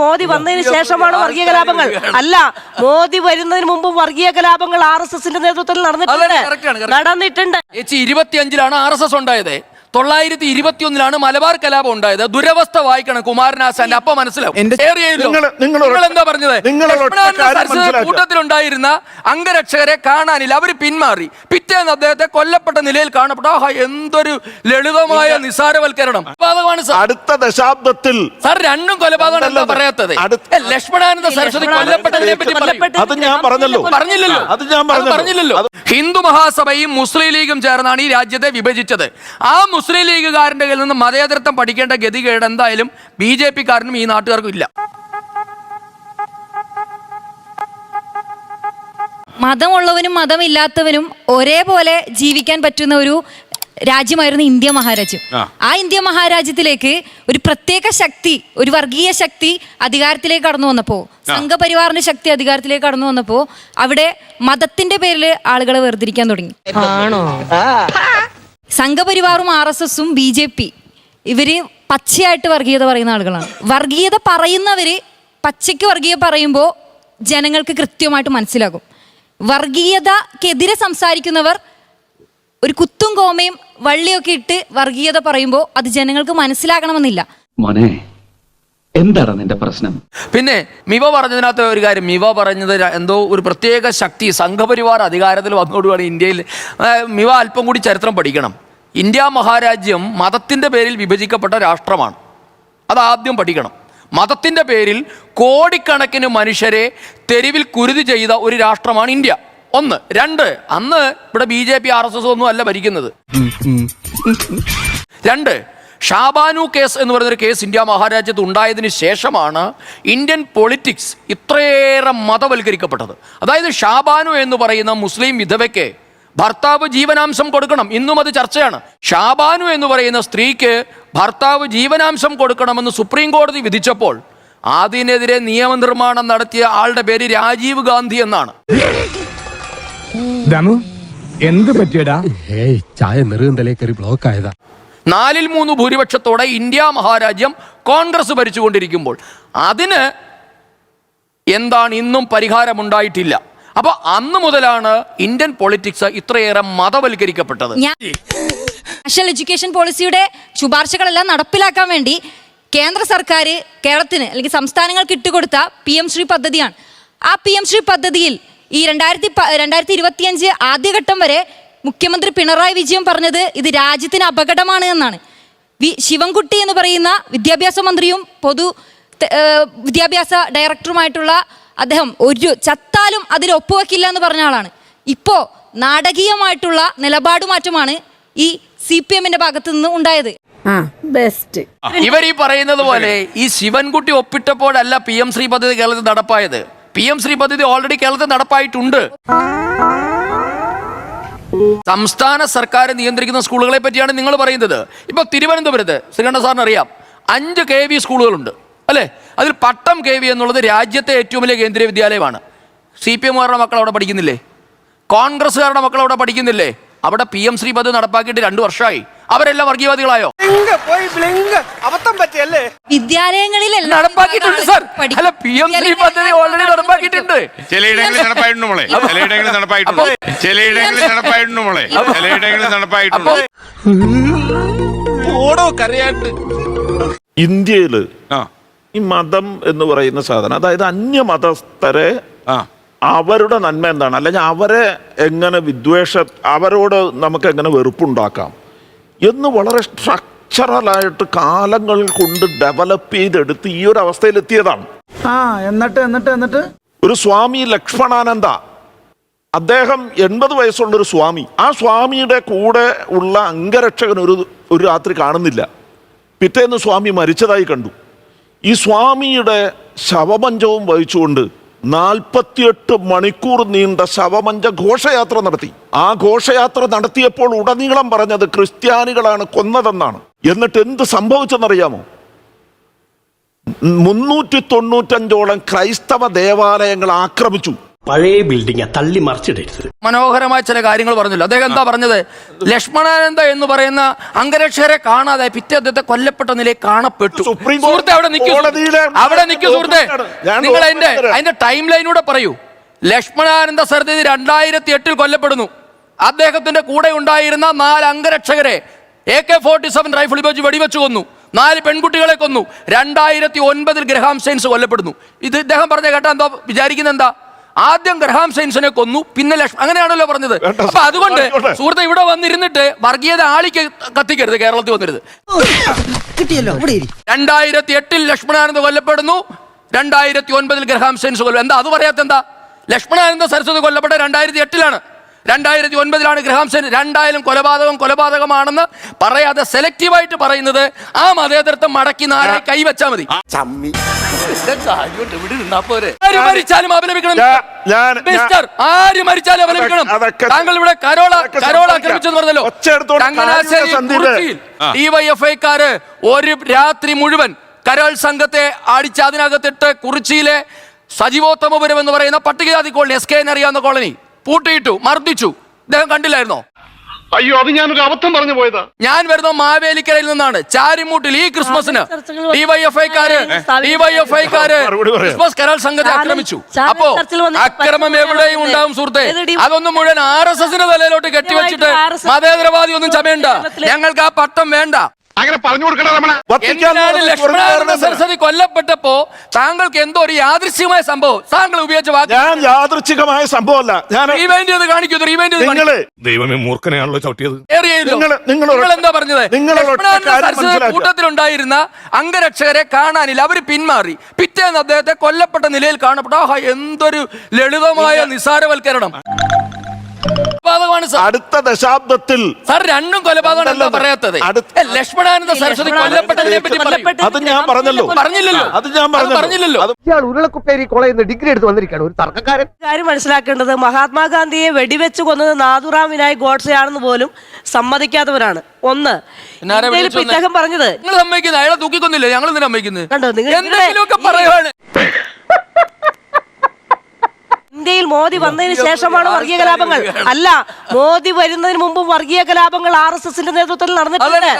മോദി വന്നതിന് ശേഷമാണ് വർഗീയ കലാപങ്ങൾ. അല്ല, മോദി വരുന്നതിന് മുമ്പ് വർഗീയ കലാപങ്ങൾ RSSന്റെ നേതൃത്വത്തിൽ നടന്നിട്ടുണ്ട്. 25-ലാണ് RSS ഉണ്ടായത്. 921-ലാണ് മലബാർ കലാപം ഉണ്ടായത്. ദുരവസ്ഥ വായിക്കണം കുമാരനാശാന്റെ, അപ്പൊ മനസ്സിലാവും. എന്താ പറഞ്ഞത്? കൂട്ടത്തിലുണ്ടായിരുന്ന അംഗരക്ഷകരെ കാണാനില്ല, അവര് പിന്മാറി. പിറ്റേന്ന് അദ്ദേഹത്തെ കൊല്ലപ്പെട്ട നിലയിൽ കാണപ്പെട്ടു. എന്തൊരു ലളിതമായ നിസാരവൽക്കരണം. അടുത്ത ദശാബ്ദത്തിൽ സാർ രണ്ടും കൊലപാതകം എന്താ പറയാത്തത്? ലക്ഷ്മണാനന്ദ സരസ്വതി കൊല്ലപ്പെട്ടതിനെ പറ്റി പറഞ്ഞില്ലല്ലോ. ഹിന്ദു മഹാസഭയും മുസ്ലിം ലീഗും ചേർന്നാണ് ഈ രാജ്യത്തെ വിഭജിച്ചത്. ആ മുസ്ലിം ലീഗുകാരന്റെ കയ്യിൽ നിന്ന് മതേതരത്വം പഠിക്കേണ്ട ഗതികേട് എന്തായാലും BJP-കാരനും ഈ നാട്ടുകാർക്കും ഇല്ല. മതമുള്ളവനും മതമില്ലാത്തവനും ഒരേപോലെ ജീവിക്കാൻ പറ്റുന്ന ഒരു രാജ്യമായിരുന്നു ഇന്ത്യ മഹാരാജ്യം. ആ ഇന്ത്യ മഹാരാജ്യത്തിലേക്ക് ഒരു പ്രത്യേക ശക്തി, ഒരു വർഗീയ ശക്തി അധികാരത്തിലേക്ക് കടന്നു വന്നപ്പോൾ, സംഘപരിവാറിന്റെ ശക്തി അധികാരത്തിലേക്ക് കടന്നു വന്നപ്പോൾ അവിടെ മതത്തിന്റെ പേരിൽ ആളുകളെ വേർതിരിക്കാൻ തുടങ്ങി. സംഘപരിവാറും RSSും BJP ഇവര് പച്ചയായിട്ട് വർഗീയത പറയുന്ന ആളുകളാണ്. വർഗീയത പറയുന്നവര് പച്ചയ്ക്ക് വർഗീയത പറയുമ്പോൾ ജനങ്ങൾക്ക് കൃത്യമായിട്ട് മനസ്സിലാകും. വർഗീയതക്കെതിരെ സംസാരിക്കുന്നവർ ഒരു കുത്തും കോമയും വള്ളിയൊക്കെ ഇട്ട് വർഗീയത പറയുമ്പോൾ അത് ജനങ്ങൾക്ക് മനസ്സിലാകണമെന്നില്ല. മോനെ, എന്താണ് നിന്റെ പ്രശ്നം? പിന്നെ മിവ പറഞ്ഞതിനകത്ത് ഒരു കാര്യം, മിവ പറഞ്ഞത് എന്തോ ഒരു പ്രത്യേക ശക്തി സംഘപരിവാർ അധികാരത്തിൽ വന്നോടുകൂടി ഇന്ത്യയിൽ. മിവ അല്പം കൂടി ചരിത്രം പഠിക്കണം. ഇന്ത്യ മഹാരാജ്യം മതത്തിൻ്റെ പേരിൽ വിഭജിക്കപ്പെട്ട രാഷ്ട്രമാണ്. അതാദ്യം പഠിക്കണം. മതത്തിൻ്റെ പേരിൽ കോടിക്കണക്കിന് മനുഷ്യരെ തെരുവിൽ കുരുതി ചെയ്ത ഒരു രാഷ്ട്രമാണ് ഇന്ത്യ. 1. 2, അന്ന് ഇവിടെ BJP RSS ഒന്നും അല്ല ഭരിക്കുന്നത്. 2, ഷാബാനു കേസ് എന്ന് പറയുന്നൊരു കേസ് ഇന്ത്യ മഹാരാജ്യത്ത് ഉണ്ടായതിന് ശേഷമാണ് ഇന്ത്യൻ പൊളിറ്റിക്സ് ഇത്രയേറെ മതവൽക്കരിക്കപ്പെട്ടത്. അതായത് ഷാബാനു എന്ന് പറയുന്ന മുസ്ലിം വിധവയ്ക്ക് ഭർത്താവ് ജീവനാംശം കൊടുക്കണം. ഇന്നും അത് ചർച്ചയാണ്. ഷാബാനു എന്ന് പറയുന്ന സ്ത്രീക്ക് ഭർത്താവ് ജീവനാംശം കൊടുക്കണമെന്ന് സുപ്രീം കോടതി വിധിച്ചപ്പോൾ അതിനെതിരെ നിയമനിർമ്മാണം നടത്തിയ ആളുടെ പേര് രാജീവ് ഗാന്ധി എന്നാണ്. എന്ത് പറ്റിയടാ? ചായ നെറുകന്തലേ കയറി ബ്ലോക്ക് ആയതാ. 4/3 ഭൂരിപക്ഷത്തോടെ ഇന്ത്യ മഹാരാജ്യം കോൺഗ്രസ് ഭരിച്ചുകൊണ്ടിരിക്കുമ്പോൾ അതിന് എന്താണ് ഇന്നും പരിഹാരമുണ്ടായിട്ടില്ല. അപ്പൊ അന്ന് മുതലാണ് ഇന്ത്യൻ പൊളിറ്റിക്സ് ഇത്രയേറെ മതവൽക്കരിക്കപ്പെട്ടത്. നാഷണൽ എഡ്യൂക്കേഷൻ പോളിസിയുടെ ശുപാർശകളെല്ലാം നടപ്പിലാക്കാൻ വേണ്ടി കേന്ദ്ര സർക്കാർ കേരളത്തിന് അല്ലെങ്കിൽ സംസ്ഥാനങ്ങൾക്ക് ഇട്ടുകൊടുത്ത PM ശ്രീ പദ്ധതിയാണ്. ആ PM ശ്രീ പദ്ധതിയിൽ ഈ 2025 ആദ്യഘട്ടം വരെ മുഖ്യമന്ത്രി പിണറായി വിജയൻ പറഞ്ഞത് ഇത് രാജ്യത്തിന് അപകടമാണ് എന്നാണ്. ശിവൻകുട്ടി എന്ന് പറയുന്ന വിദ്യാഭ്യാസ മന്ത്രിയും വിദ്യാഭ്യാസ ഡയറക്ടറുമായിട്ടുള്ള അദ്ദേഹം ഒരു ചത്താലും അതിൽ ഒപ്പുവെക്കില്ല എന്ന് പറഞ്ഞ ആളാണ്. ഇപ്പോൾ നാടകീയമായിട്ടുള്ള നിലപാട് മാറ്റമാണ് ഈ CPM-ന്റെ ഭാഗത്തു നിന്ന് ഉണ്ടായത്. ഇവർ ഈ പറയുന്നത് പോലെ ഈ ശിവൻകുട്ടി ഒപ്പിട്ടപ്പോഴല്ല PM ശ്രീ പദ്ധതി കേരളത്തിൽ നടപ്പായത്. PM ശ്രീ പദ്ധതി ഓൾറെഡി കേരളത്തിൽ നടപ്പായിട്ടുണ്ട്. സംസ്ഥാന സർക്കാർ നിയന്ത്രിക്കുന്ന സ്കൂളുകളെ പറ്റിയാണ് നിങ്ങൾ പറയുന്നത്. ഇപ്പൊ തിരുവനന്തപുരത്ത് ശ്രീകണ്ഠ സാറിന് അറിയാം 5 KV സ്കൂളുകളുണ്ട് അല്ലേ? അതിൽ പട്ടം KV എന്നുള്ളത് രാജ്യത്തെ ഏറ്റവും വലിയ കേന്ദ്രീയ വിദ്യാലയമാണ്. CPM-കാരുടെ മക്കൾ അവിടെ പഠിക്കുന്നില്ലേ? കോൺഗ്രസ്സുകാരുടെ മക്കൾ അവിടെ പഠിക്കുന്നില്ലേ? അവിടെ PM ശ്രീ പദ്ധതി നടപ്പാക്കിയിട്ട് 2 വർഷമായി. അവരെല്ലാം വർഗീയവാദികളായോ? വിദ്യാലയങ്ങളിലെല്ലാം നടപ്പാക്കിയിട്ടുണ്ട് സാർ. അല്ല, PM ശ്രീ പദ്ധതി ഓൾറെഡി നടപ്പാക്കിയിട്ടുണ്ട്. ചിലയിടങ്ങളിൽ നടപ്പായിട്ടുണ്ട്. ഇന്ത്യയില് ഈ മതം എന്ന് പറയുന്ന സാധനം, അതായത് അന്യമതസ്ഥരെ അവരുടെ നന്മ എന്താണ്, അല്ലെങ്കിൽ അവരെ എങ്ങനെ അവരോട് നമുക്ക് എങ്ങനെ വെറുപ്പുണ്ടാക്കാം എന്ന് വളരെ സ്ട്രക്ചറലായിട്ട് കാലങ്ങൾ കൊണ്ട് ഡെവലപ്പ് ചെയ്തെടുത്ത് ഈ ഒരു അവസ്ഥയിലെത്തിയതാണ്. എന്നിട്ട് ഒരു സ്വാമി ലക്ഷ്മണാനന്ദ, അദ്ദേഹം 80 വയസ്സുള്ളൊരു സ്വാമി. ആ സ്വാമിയുടെ കൂടെ ഉള്ള അംഗരക്ഷകൻ ഒരു രാത്രി കാണുന്നില്ല. പിറ്റേന്ന് സ്വാമി മരിച്ചതായി കണ്ടു. ഈ സ്വാമിയുടെ ശവമഞ്ചവും വഹിച്ചുകൊണ്ട് 48 മണിക്കൂർ നീണ്ട ശവമഞ്ച ഘോഷയാത്ര നടത്തി. ആ ഘോഷയാത്ര നടത്തിയപ്പോൾ ഉടനീളം പറഞ്ഞത് ക്രിസ്ത്യാനികളാണ് കൊന്നതെന്നാണ്. എന്നിട്ട് എന്ത് സംഭവിച്ചെന്നറിയാമോ? 395ഓളം ക്രൈസ്തവ ദേവാലയങ്ങൾ ആക്രമിച്ചു. പഴയ ബിൽഡിംഗ് തള്ളി മറിച്ചിടരുത്. മനോഹരമായ ചില കാര്യങ്ങൾ പറഞ്ഞല്ലോ. അദ്ദേഹം എന്താ പറഞ്ഞത്? ലക്ഷ്മണാനന്ദ എന്ന് പറയുന്ന അംഗരക്ഷകരെ കാണാതെ പിറ്റേ അദ്ദേഹത്തെ കൊല്ലപ്പെട്ട നിലയിൽ കാണപ്പെട്ടു. സുപ്രീം സുഹൃത്തെ അവിടെ നിൽക്കൂ, അവിടെ നിൽക്കൂ സുഹൃത്തെ. നിങ്ങൾ അതിന്റെ ടൈം ലൈനൂടെ പറയൂ. ലക്ഷ്മണാനന്ദ സരസ്വതി 2008 കൊല്ലപ്പെടുന്നു. അദ്ദേഹത്തിന്റെ കൂടെ ഉണ്ടായിരുന്ന 4 അംഗരക്ഷകരെ AK-47 റൈഫിൾ ഉപയോഗിച്ച് വെടിവെച്ചു കൊന്നു. 4 പെൺകുട്ടികളെ കൊന്നു. 2009 ഗ്രഹാം സ്റ്റെയിൻസ് കൊല്ലപ്പെടുന്നു. ഇത് ഇദ്ദേഹം പറഞ്ഞ കേട്ടാ എന്താ വിചാരിക്കുന്നത്? എന്താ ആദ്യം ഗ്രഹാം സ്റ്റെയിൻസിനെ കൊന്നു, പിന്നെ അങ്ങനെയാണല്ലോ പറഞ്ഞത്. അപ്പൊ അതുകൊണ്ട് സുഹൃത്തെ ഇവിടെ വന്നിരുന്നിട്ട് വർഗീയത ആളിക്ക് കത്തിക്കരുത്. കേരളത്തിൽ വന്നിരുന്നത് 2008 ലക്ഷ്മണാനന്ദ കൊല്ലപ്പെടുന്നു, 2009 ഗ്രഹാം സ്റ്റെയിൻസ് കൊല്ലും. എന്താ അത് പറയാത്ത? എന്താ ലക്ഷ്മണാനന്ദ സരസ്വതി കൊല്ലപ്പെട്ട 2008 2009 ഗ്രഹാം സ്റ്റെയിൻസ്. രണ്ടായാലും കൊലപാതകമാണെന്ന് പറയാതെ സെലക്റ്റീവായിട്ട് പറയുന്നത് ആ മതേതരത്വം മടക്കി 4 കൈവച്ചാൽ മതി. ആര് മരിച്ചാലും അപലപിക്കണം മിസ്റ്റർ, ആര് മരിച്ചാലും അപലപിക്കണം. താങ്കൾ ഇവിടെ കരോള ആക്രമിച്ചെന്ന് പറഞ്ഞല്ലോ. ചങ്ങനാശ്ശേരി കുറിച്ചിയിൽ DYFIക്കാര് ഒരു രാത്രി മുഴുവൻ കരോൾ സംഘത്തെ അടിച്ച് അതിനകത്തിട്ട് കുറിച്ചിയിലെ സജീവോത്തമപുരം എന്ന് പറയുന്ന പട്ടികജാതി കോളനി, SK എന്നറിയാവുന്ന കോളനി പൂട്ടിയിട്ടു, മർദ്ദിച്ചു. ഇദ്ദേഹം കണ്ടില്ലായിരുന്നോ? അയ്യോ, അത് ഞാനൊരു അബദ്ധം പറഞ്ഞു പോയതാ. ഞാൻ വരുന്ന മാവേലിക്കരയിൽ നിന്നാണ്. ചാരിമൂട്ടിൽ ഈ ക്രിസ്മസിന് DYFIക്കാര് ക്രിസ്മസ് കരോൾ സംഘത്തെ ആക്രമിച്ചു. അപ്പോ അക്രമം എവിടെയും ഉണ്ടാവും സുഹൃത്തെ. അതൊന്നും മുഴുവൻ RSSന്റെ തലയിലോട്ട് കെട്ടിവെച്ചിട്ട് മതേതരവാദി ഒന്നും ചമയണ്ട. ഞങ്ങൾക്ക് ആ പട്ടം വേണ്ട. അങ്ങനെ പറഞ്ഞു കൊടുക്കണ നമ്മളെ. ലക്ഷ്മണാനന്ദ സരസ്വതി കൊല്ലപ്പെട്ടപ്പോ താങ്കൾക്ക് എന്തോ ഒരു യാദൃശ്ചികമായ സംഭവം താങ്കൾ ഉപയോഗിച്ച വാക്ക്. ഞാൻ യാദൃച്ഛികമായ സംഭവമല്ല. ഞാൻ റിവൈൻഡ് ചെയ്ത് കാണിക്കൂ. ദൈവമേ, മൂർഖനെയാണല്ലോ ചവിട്ടിയത്. നിങ്ങൾ എന്താ പറഞ്ഞത്? ലക്ഷ്മണാനന്ദ സരസ്വതി കൂട്ടത്തിലുണ്ടായിരുന്ന അംഗരക്ഷകരെ കാണാനില്ല, അവര് പിന്മാറി. പിറ്റേന്ന് അദ്ദേഹത്തെ കൊല്ലപ്പെട്ട നിലയിൽ കാണപ്പെട്ടു. ആഹാ, എന്തൊരു ലളിതമായ നിസാരവൽക്കരണം. അടുത്ത ദശാബ്ദത്തിൽ സാർ രണ്ടും കൊലപാതകമാണ് പറയാത്തത്. ലക്ഷ്മണാനന്ദ സരസ്വതി കൊല്ലപ്പെട്ടതിനെ പറ്റി അത് ഞാൻ പറഞ്ഞില്ലല്ലോ. ഇയാൾ ഉരുളക്കുപ്പേരി കോളേജിൽ നിന്ന് ഡിഗ്രി എടുത്ത് വന്നിരിക്കുകയാണ്, ഒരു തർക്കക്കാരൻ. കാര്യം മനസ്സിലാക്കേണ്ടത്, മഹാത്മാഗാന്ധിയെ വെടിവെച്ച് കൊന്നത് നാഥുറാം വിനായക് ഗോഡ്സെയാണെന്ന് പോലും സമ്മതിക്കാത്തവരാണ്. ഒന്ന്, ഇദ്ദേഹം പറഞ്ഞത് നിങ്ങൾ സമ്മതിക്കുന്നത് അയാളെ തൂക്കിക്കൊന്നില്ലേ? ഞങ്ങൾ എന്തിനാ സമ്മതിക്കുന്നത്? കണ്ടോ നിങ്ങൾ എന്തെങ്കിലുമൊക്കെ പറയുവാണ്. ഇന്ത്യയിൽ മോദി വന്നതിന് ശേഷമാണ് വർഗീയ കലാപങ്ങൾ. അല്ല, മോദി വരുന്നതിന് മുമ്പ് വർഗീയ കലാപങ്ങൾ RSSന്റെ നേതൃത്വത്തിൽ നടന്നിട്ടുണ്ട്.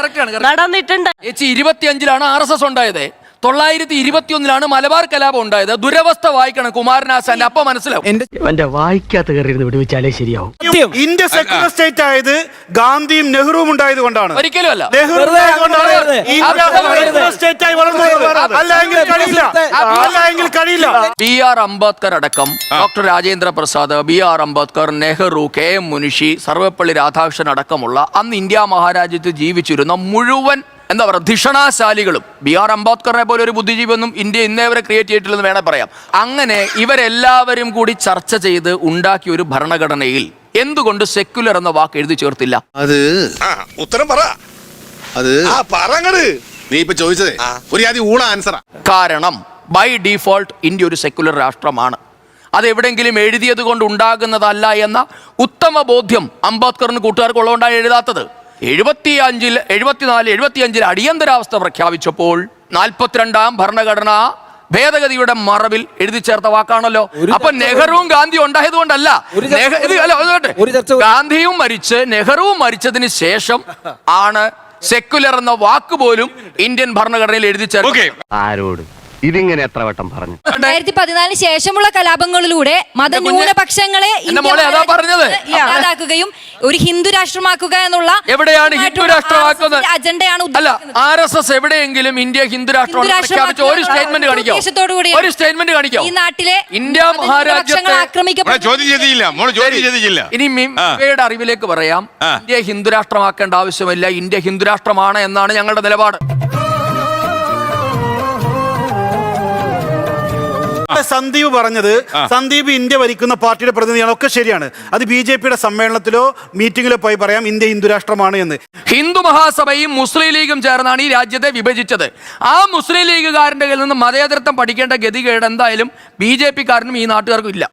25-ലാണ് RSS ഉണ്ടായത്. 921-ലാണ് മലബാർ കലാപം ഉണ്ടായത്. ദുരവസ്ഥ വായിക്കണം കുമാരനാശാന്റെ, അപ്പൊ മനസ്സിലാവും. എന്റെ വായിക്കാത്ത കയറിയിരുന്ന് വിടുവിച്ചാലേ ശരിയാവും. ഇന്ത്യ സെക്യുലർ സ്റ്റേറ്റ് ആയത് ഗാന്ധിയും നെഹ്റുവും ഉണ്ടായത് കൊണ്ടാണ്. ഒരിക്കലും അല്ല. BR അംബേദ്കർ അടക്കം doctor Rajendra Prasad, BR Ambedkar, Nehru, KM Munshi, Sarvepalli Radhakrishnan അടക്കമുള്ള അന്ന് ഇന്ത്യ മഹാരാജ്യത്ത് ജീവിച്ചിരുന്ന മുഴുവൻ എന്താ പറയുക ധിഷണാശാലികളും BR അംബേദ്കറിനെ പോലെ ഒരു ബുദ്ധിജീവിയൊന്നും ഇന്ത്യ ഇന്നേ വരെ ക്രിയേറ്റ് ചെയ്തിട്ടില്ലെന്ന് വേണേൽ പറയാം. അങ്ങനെ ഇവരെല്ലാവരും കൂടി ചർച്ച ചെയ്ത് ഉണ്ടാക്കിയ ഒരു ഭരണഘടനയിൽ എന്തുകൊണ്ട് സെക്യുലർ എന്ന വാക്ക് എഴുതി ചേർത്തില്ല? അത് ഉത്തരം പറ. അത് നീ ഇപ്പൊ ചോദിച്ചതേ ഒരു ആദ്യം ഊണ ആൻസറാ. കാരണം ബൈ ഡീഫോൾട്ട് ഇന്ത്യ ഒരു സെക്യുലർ രാഷ്ട്രമാണ്. അത് എവിടെയെങ്കിലും എഴുതിയത് കൊണ്ട് ഉണ്ടാകുന്നതല്ല എന്ന ഉത്തമ ബോധ്യം അംബേദ്കറിന് കൂട്ടുകാർക്കുള്ളതുകൊണ്ടാണ് എഴുതാത്തത്. 75-ൽ അടിയന്തരാവസ്ഥ പ്രഖ്യാപിച്ചപ്പോൾ 42ാം ഭരണഘടന ഭേദഗതിയുടെ മറവിൽ എഴുതി ചേർത്ത വാക്കാണല്ലോ. അപ്പൊ നെഹ്റുവും ഗാന്ധിയും ഉണ്ടായത് കൊണ്ടല്ല. ഗാന്ധിയും മരിച്ച് നെഹ്റുവും മരിച്ചതിന് ശേഷം ആണ് സെക്യുലർ എന്ന വാക്ക് പോലും ഇന്ത്യൻ ഭരണഘടനയിൽ എഴുതി ചേർത്തത്. ആരോട് ഇതിങ്ങനെ എത്ര വട്ടം പറഞ്ഞു? 2014 ശേഷമുള്ള കലാപങ്ങളിലൂടെ മതന്യൂനപക്ഷങ്ങളെ ഇല്ലാതാക്കുകയും ഒരു ഹിന്ദു രാഷ്ട്രമാക്കുക എന്നുള്ള എവിടെയാണ് ഹിന്ദു രാഷ്ട്രമാക്കുന്നത്? അജണ്ടയാണ്. അല്ല, RSS എവിടെയെങ്കിലും ഇന്ത്യ ഹിന്ദു രാഷ്ട്രമാണ് പ്രഖ്യാപിച്ച ഒരു സ്റ്റേറ്റ്മെന്റ് കാണിക്കാം. ഒരു സ്റ്റേറ്റ്മെന്റ് കാണിക്കാം. ഈ നാട്ടിലെ ഇന്ത്യ മഹാരാജ്യത്തെ ഇനി മിംബയുടെ അറിവിലേക്ക് പറയാം, ഇന്ത്യ ഹിന്ദു രാഷ്ട്രമാക്കേണ്ട ആവശ്യമില്ല. ഇന്ത്യ ഹിന്ദു രാഷ്ട്രമാണ് എന്നാണ് ഞങ്ങളുടെ നിലപാട്. സന്ദീപ് പറഞ്ഞത്, സന്ദീപ് ഇന്ത്യ ഭരിക്കുന്ന പാർട്ടിയുടെ പ്രതിനിധിയാണ്, ഒക്കെ ശരിയാണ്. അത് BJPയുടെ സമ്മേളനത്തിലോ മീറ്റിംഗിലോ പോയി പറയാം ഇന്ത്യ ഹിന്ദു രാഷ്ട്രമാണ് എന്ന്. ഹിന്ദു മഹാസഭയും മുസ്ലിം ലീഗും ചേർന്നാണ് ഈ രാജ്യത്തെ വിഭജിച്ചത്. ആ മുസ്ലിം ലീഗുകാരന്റെ കയ്യിൽ നിന്ന് മതേതരത്വം പഠിക്കേണ്ട ഗതികേട് എന്തായാലും BJPക്കാരനും ഈ നാട്ടുകാർക്കും ഇല്ല.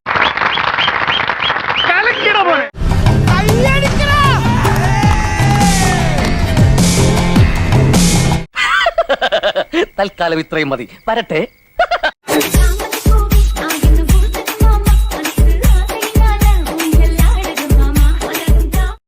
തൽക്കാലം ഇത്രയും മതി. വരട്ടെ.